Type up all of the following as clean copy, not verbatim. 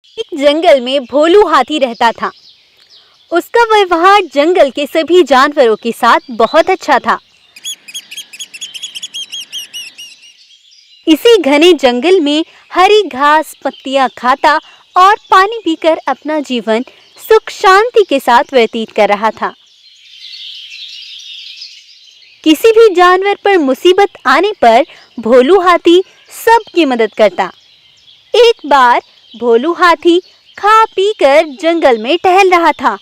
एक जंगल में भोलू हाथी रहता था। उसका व्यवहार जंगल के सभी जानवरों के साथ बहुत अच्छा था। इसी घने जंगल में हरी घास पत्तियां खाता और पानी पीकर अपना जीवन सुख शांति के साथ व्यतीत कर रहा था। किसी भी जानवर पर मुसीबत आने पर भोलू हाथी सबकी मदद करता। एक बार भोलू हाथी खा पी कर जंगल में टहल रहा था।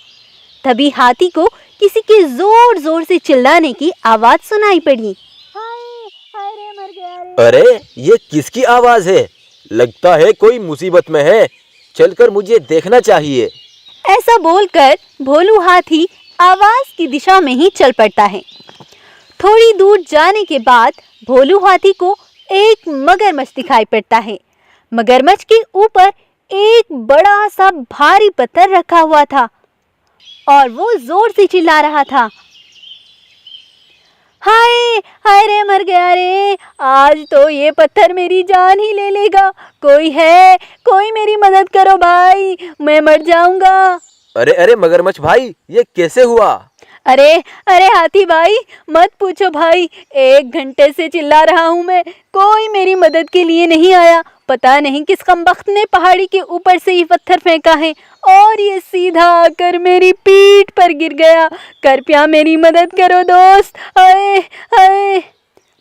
तभी हाथी को किसी के जोर जोर से चिल्लाने की आवाज सुनाई पड़ी। हाय हाय रे मर गया रे। अरे ये किसकी आवाज है? लगता है कोई मुसीबत में है। चलकर मुझे देखना चाहिए। ऐसा बोलकर भोलू हाथी आवाज की दिशा में ही चल पड़ता है। थोड़ी दूर जाने के बाद भोलू हाथी को एक मगरमच्छ दिखाई पड़ता है। मगरमच्छ के ऊपर एक बड़ा सा भारी पत्थर रखा हुआ था और वो जोर से चिल्ला रहा था। हाय हाय रे मर गया रे, आज तो ये पत्थर मेरी जान ही ले लेगा। कोई है, कोई मेरी मदद करो भाई, मैं मर जाऊंगा। अरे अरे मगरमच्छ भाई, ये कैसे हुआ? अरे अरे हाथी भाई, मत पूछो भाई, 1 घंटे से चिल्ला रहा हूँ मैं, कोई मेरी मदद के लिए नहीं आया। पता नहीं किस कमबख्त ने पहाड़ी के ऊपर से ये पत्थर फेंका है और ये सीधा आकर मेरी पीठ पर गिर गया। कृपया मेरी मदद करो दोस्त, हाय हाय।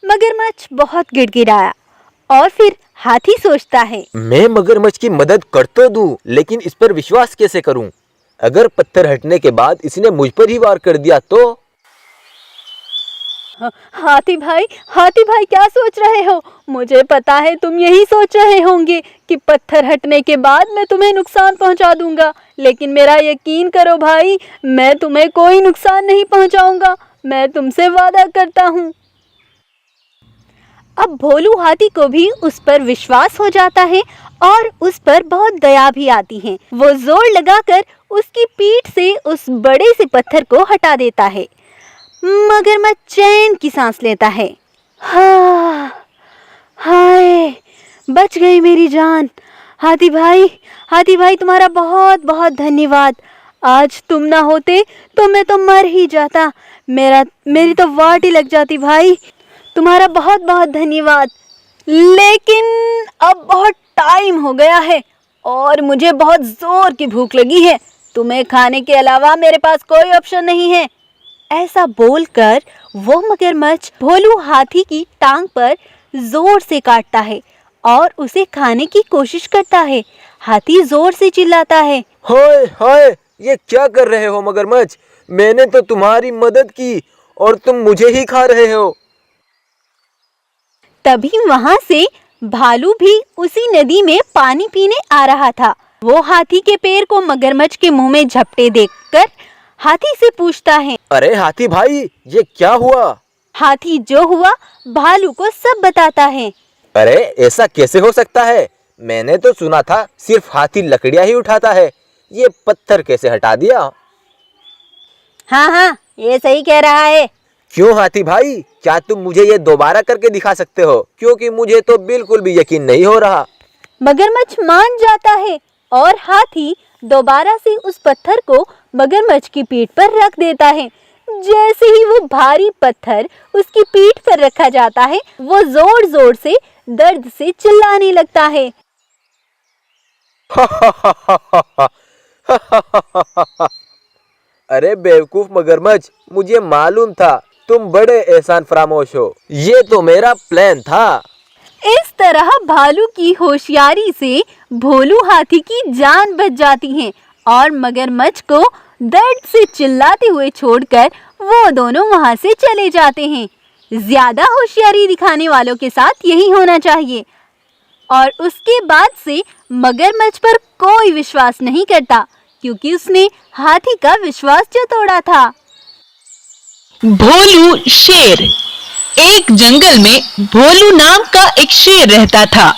मगरमच्छ बहुत गिड़गिड़ाया और फिर हाथी सोचता है, मैं मगरमच्छ की मदद कर तो दूं, लेकिन इस पर विश्वास कैसे करूं? अगर पत्थर हटने के बाद इसने मुझ पर ही वार कर दिया तो? हाथी भाई क्या सोच रहे हो? मुझे पता है तुम यही सोच रहे होंगे कि पत्थर हटने के बाद मैं तुम्हें नुकसान पहुंचा दूंगा, लेकिन मेरा यकीन करो भाई, मैं तुम्हें कोई नुकसान नहीं पहुंचाऊंगा। मैं तुमसे वादा करता हूं। अब भोलू हाथी को भी उस पर विश्वास हो जाता है और उस पर बहुत दया भी आती है। वो जोर लगाकर उसकी पीठ से उस बड़े से पत्थर को हटा देता है। मगरमच्छ चैन की सांस लेता है। हाय, बच गई मेरी जान। हाथी भाई तुम्हारा बहुत बहुत धन्यवाद। आज तुम ना होते तो मैं तो मर ही जाता, मेरी तो वाट ही लग जाती भाई। तुम्हारा बहुत बहुत धन्यवाद। लेकिन अब बहुत टाइम हो गया है और मुझे बहुत जोर की भूख लगी है। तुम्हें खाने के अलावा मेरे पास कोई ऑप्शन नहीं है। ऐसा बोलकर वो मगरमच्छ भोलू हाथी की टांग पर जोर से काटता है और उसे खाने की कोशिश करता है। हाथी जोर से चिल्लाता है, हाय हाय, ये क्या कर रहे हो मगरमच्छ? मैंने तो तुम्हारी मदद की और तुम मुझे ही खा रहे हो। तभी वहां से भालू भी उसी नदी में पानी पीने आ रहा था। वो हाथी के पैर को मगरमच्छ के मुंह में झपटे देखकर हाथी से पूछता है, अरे हाथी भाई, ये क्या हुआ? हाथी जो हुआ भालू को सब बताता है। अरे ऐसा कैसे हो सकता है? मैंने तो सुना था सिर्फ हाथी लकड़ियां ही उठाता है, ये पत्थर कैसे हटा दिया? हाँ, ये सही कह रहा है। क्यों हाथी भाई, क्या तुम मुझे ये दोबारा करके दिखा सकते हो? क्योंकि मुझे तो बिल्कुल भी यकीन नहीं हो रहा। मगरमच्छ मान जाता है और हाथी दोबारा से उस पत्थर को मगरमच्छ की पीठ पर रख देता है। जैसे ही वो भारी पत्थर उसकी पीठ पर रखा जाता है, वो जोर जोर से दर्द से चिल्लाने लगता है। अरे बेवकूफ मगरमच्छ, मुझे मालूम था तुम बड़े एहसान फरामोश हो। ये तो मेरा प्लान था। इस तरह भालू की होशियारी से भोलू हाथी की जान बच जाती है और मगरमच्छ को दर्द से चिल्लाते हुए छोड़कर वो दोनों वहां से चले जाते हैं। ज्यादा होशियारी दिखाने वालों के साथ यही होना चाहिए। और उसके बाद से मगरमच्छ पर कोई विश्वास नहीं करता, क्योंकि उसने हाथी का विश्वास जो तोड़ा था। भोलू शेर। एक जंगल में भोलू नाम का एक शेर रहता था।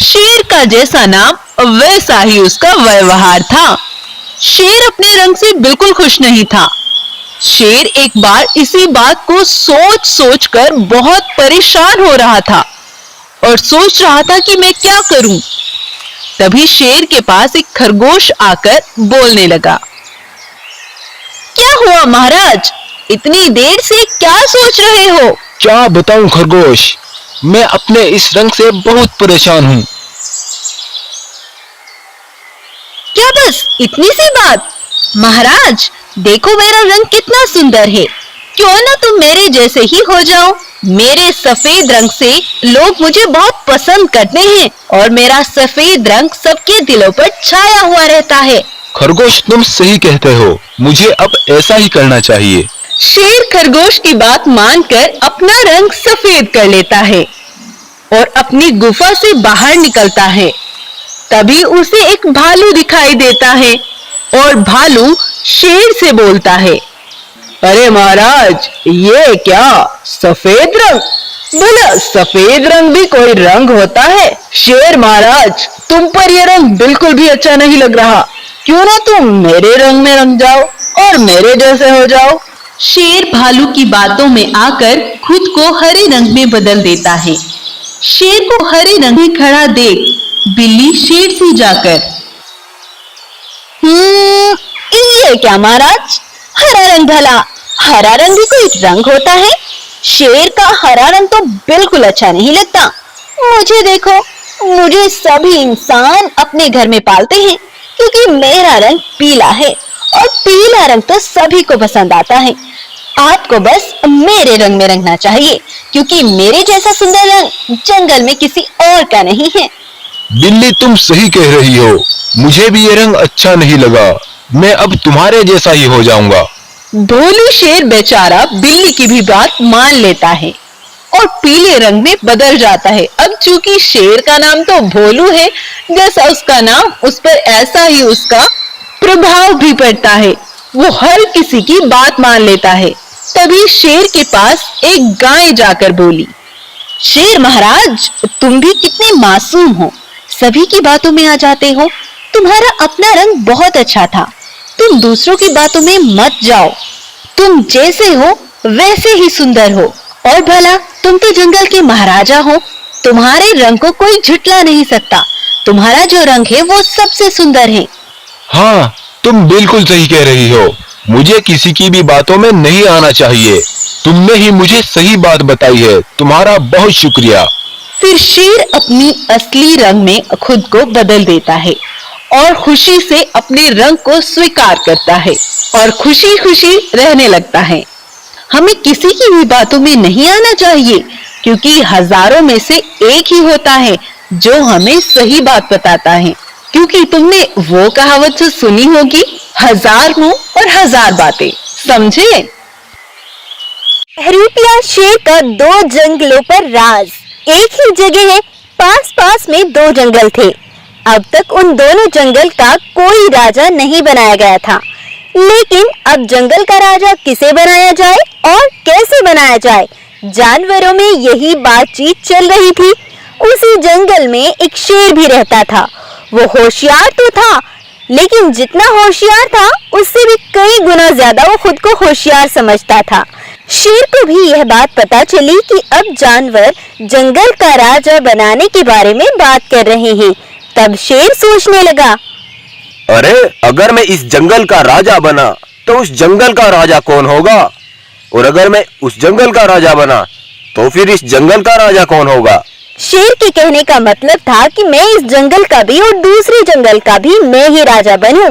शेर का जैसा नाम वैसा ही उसका व्यवहार था। शेर अपने रंग से बिल्कुल खुश नहीं था। शेर एक बार इसी बात को सोच सोच कर बहुत परेशान हो रहा था और सोच रहा था कि मैं क्या करूं। तभी शेर के पास एक खरगोश आकर बोलने लगा। क्या हुआ महाराज, इतनी देर से क्या सोच रहे हो? क्या बताऊं खरगोश, मैं अपने इस रंग से बहुत परेशान हूँ। क्या बस इतनी सी बात? महाराज देखो मेरा रंग कितना सुंदर है, क्यों ना तुम मेरे जैसे ही हो जाओ। मेरे सफेद रंग से लोग मुझे बहुत पसंद करते हैं और मेरा सफेद रंग सबके दिलों पर छाया हुआ रहता है। खरगोश तुम सही कहते हो, मुझे अब ऐसा ही करना चाहिए। शेर खरगोश की बात मानकर अपना रंग सफेद कर लेता है और अपनी गुफा से बाहर निकलता है। तभी उसे एक भालू दिखाई देता है और भालू शेर से बोलता है, अरे महाराज ये क्या सफेद रंग? बोला सफेद रंग भी कोई रंग होता है? शेर महाराज तुम पर यह रंग बिल्कुल भी अच्छा नहीं लग रहा, क्यों ना तुम मेरे रंग में रंग जाओ और मेरे जैसे हो जाओ। शेर भालू की बातों में आकर खुद को हरे रंग में बदल देता है। शेर को हरे रंग में खड़ा देख बिल्ली शेर से जाकर, ये क्या महाराज, हरा रंग भला, हरा रंग भी कोई रंग होता है? शेर का हरा रंग तो बिल्कुल अच्छा नहीं लगता। मुझे देखो, मुझे सभी इंसान अपने घर में पालते हैं क्योंकि मेरा रंग पीला है और पीला रंग तो सभी को पसंद आता है। आपको बस मेरे रंग में रंगना चाहिए क्योंकि मेरे जैसा सुंदर रंग जंगल में किसी और का नहीं है। बिल्ली तुम सही कह रही हो, मुझे भी ये रंग अच्छा नहीं लगा, मैं अब तुम्हारे जैसा ही हो जाऊंगा। भोलू शेर बेचारा बिल्ली की भी बात मान लेता है और पीले रंग में बदल जाता है। अब चूंकि शेर का नाम तो भोलू है, जैसा उसका नाम उस पर ऐसा ही उसका प्रभाव भी पड़ता है। वो हर किसी की बात मान लेता है। तभी शेर के पास एक गाय जाकर बोली, शेर महाराज तुम भी कितने मासूम हो, सभी की बातों में आ जाते हो। तुम्हारा अपना रंग बहुत अच्छा था, तुम दूसरों की बातों में मत जाओ। तुम जैसे हो वैसे ही सुंदर हो और भला तुम तो जंगल के महाराजा हो, तुम्हारे रंग को कोई झुठला नहीं सकता। तुम्हारा जो रंग है वो सबसे सुंदर है। हाँ तुम बिल्कुल सही कह रही हो, मुझे किसी की भी बातों में नहीं आना चाहिए। तुमने ही मुझे सही बात बताई है, तुम्हारा बहुत शुक्रिया। फिर शेर अपनी असली रंग में खुद को बदल देता है और खुशी से अपने रंग को स्वीकार करता है और खुशी खुशी रहने लगता है। हमें किसी की भी बातों में नहीं आना चाहिए क्योंकि हजारों में से एक ही होता है जो हमें सही बात बताता है। क्योंकि तुमने वो कहावत तो सुनी होगी, 1000 मुंह और 1000 बातें, समझे? बहरूपिया शेर का 2 जंगलों पर राज। एक ही जगह है, पास पास में 2 जंगल थे। अब तक उन दोनों जंगल का कोई राजा नहीं बनाया गया था, लेकिन अब जंगल का राजा किसे बनाया जाए और कैसे बनाया जाए, जानवरों में यही बातचीत चल रही थी। उसी जंगल में एक शेर भी रहता था। वो होशियार तो था, लेकिन जितना होशियार था उससे भी कई गुना ज्यादा वो खुद को होशियार समझता था। शेर को भी यह बात पता चली कि अब जानवर जंगल का राजा बनाने के बारे में बात कर रहे हैं। तब शेर सोचने लगा, अरे अगर मैं इस जंगल का राजा बना तो उस जंगल का राजा कौन होगा, और अगर मैं उस जंगल का राजा बना तो फिर इस जंगल का राजा कौन होगा। शेर के कहने का मतलब था कि मैं इस जंगल का भी और दूसरे जंगल का भी मैं ही राजा बनूं।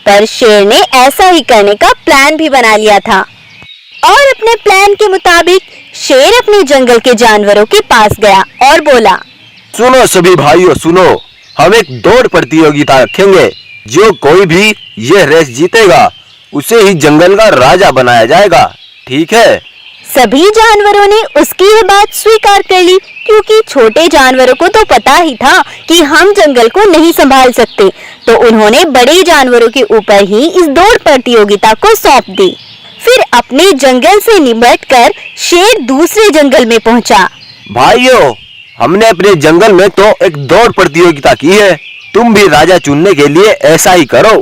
पर शेर ने ऐसा ही करने का प्लान भी बना लिया था और अपने प्लान के मुताबिक शेर अपने जंगल के जानवरों के पास गया और बोला, सुनो सभी भाइयों सुनो, हम एक दौड़ प्रतियोगिता रखेंगे। जो कोई भी यह रेस जीतेगा उसे ही जंगल का राजा बनाया जाएगा, ठीक है? सभी जानवरों ने उसकी यह बात स्वीकार कर ली क्योंकि छोटे जानवरों को तो पता ही था कि हम जंगल को नहीं संभाल सकते, तो उन्होंने बड़े जानवरों के ऊपर ही इस दौड़ प्रतियोगिता को सौंप दी। फिर अपने जंगल से निपटकर शेर दूसरे जंगल में पहुंचा। भाइयों, हमने अपने जंगल में तो एक दौड़ प्रतियोगिता की है, तुम भी राजा चुनने के लिए ऐसा ही करो।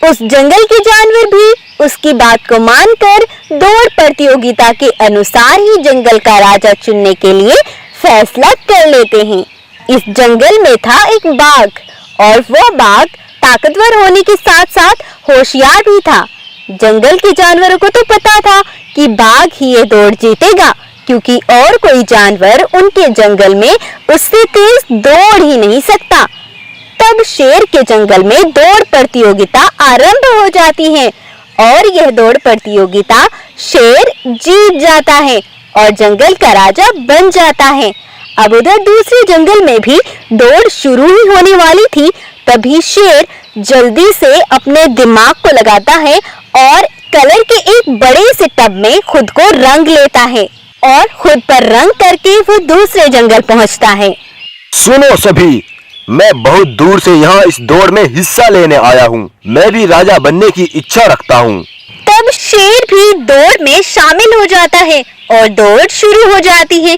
उस जंगल के जानवर भी उसकी बात को मानकर दौड़ प्रतियोगिता के अनुसार ही जंगल का राजा चुनने के लिए फैसला कर लेते हैं। इस जंगल में था एक बाघ और वो बाघ ताकतवर होने के साथ साथ होशियार भी था। जंगल के जानवरों को तो पता था कि बाघ ही ये दौड़ जीतेगा, क्योंकि और कोई जानवर उनके जंगल में उससे तेज दौड़ ही नहीं सकता। तब शेर के जंगल में दौड़ प्रतियोगिता आरंभ हो जाती है और यह दौड़ प्रतियोगिता शेर जीत जाता है और जंगल का राजा बन जाता है। अब उधर दूसरे जंगल में भी दौड़ शुरू ही होने वाली थी। तभी शेर जल्दी से अपने दिमाग को लगाता है और कलर के एक बड़े से टब में खुद को रंग लेता है और खुद पर रंग करके वो दूसरे जंगल पहुंचता है। सुनो सभी, मैं बहुत दूर से यहाँ इस दौड़ में हिस्सा लेने आया हूँ। मैं भी राजा बनने की इच्छा रखता हूँ। तब शेर भी दौड़ में शामिल हो जाता है और दौड़ शुरू हो जाती है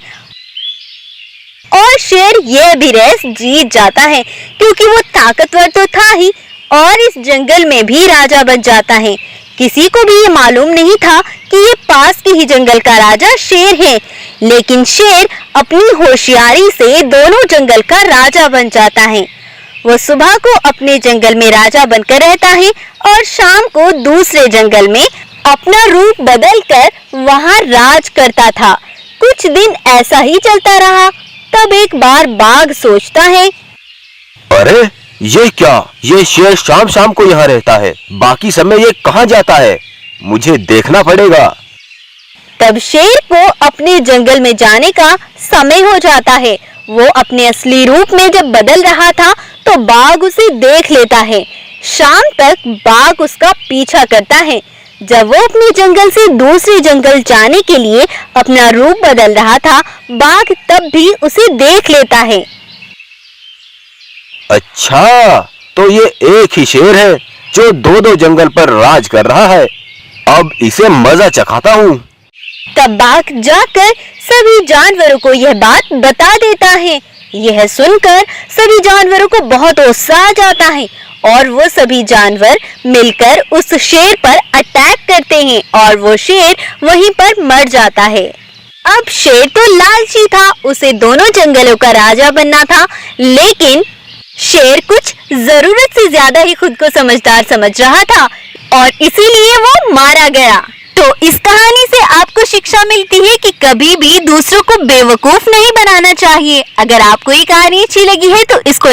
और शेर यह भी रेस जीत जाता है, क्योंकि वो ताकतवर तो था ही और इस जंगल में भी राजा बन जाता है। किसी को भी ये मालूम नहीं था कि ये पास के ही जंगल का राजा शेर है, लेकिन शेर अपनी होशियारी से दोनों जंगल का राजा बन जाता है। वो सुबह को अपने जंगल में राजा बनकर रहता है और शाम को दूसरे जंगल में अपना रूप बदलकर वहां राज करता था। कुछ दिन ऐसा ही चलता रहा। तब एक बार बाघ सोचता है, अरे ये क्या, ये शेर शाम शाम को यहाँ रहता है, बाकी समय ये कहाँ जाता है? मुझे देखना पड़ेगा। तब शेर को अपने जंगल में जाने का समय हो जाता है। वो अपने असली रूप में जब बदल रहा था तो बाघ उसे देख लेता है। शाम तक बाघ उसका पीछा करता है। जब वो अपने जंगल से दूसरे जंगल जाने के लिए अपना रूप बदल रहा था, बाघ तब भी उसे देख लेता है। अच्छा, तो ये एक ही शेर है जो दो दो जंगल पर राज कर रहा है। अब इसे मजा चखाता हूँ। तब बाघ जाकर सभी जानवरों को यह बात बता देता है। यह सुनकर सभी जानवरों को बहुत उत्साह जाता है और वो सभी जानवर मिलकर उस शेर पर अटैक करते हैं और वो शेर वहीं पर मर जाता है। अब शेर तो लालची था, उसे दोनों जंगलों का राजा बनना था, लेकिन शेर कुछ जरूरत से ज्यादा ही खुद को समझदार समझ रहा था और इसीलिए वो मारा गया। तो इस कहानी से आपको शिक्षा मिलती है कि कभी भी दूसरों को बेवकूफ नहीं बनाना चाहिए। अगर आपको ये कहानी अच्छी लगी है तो इसको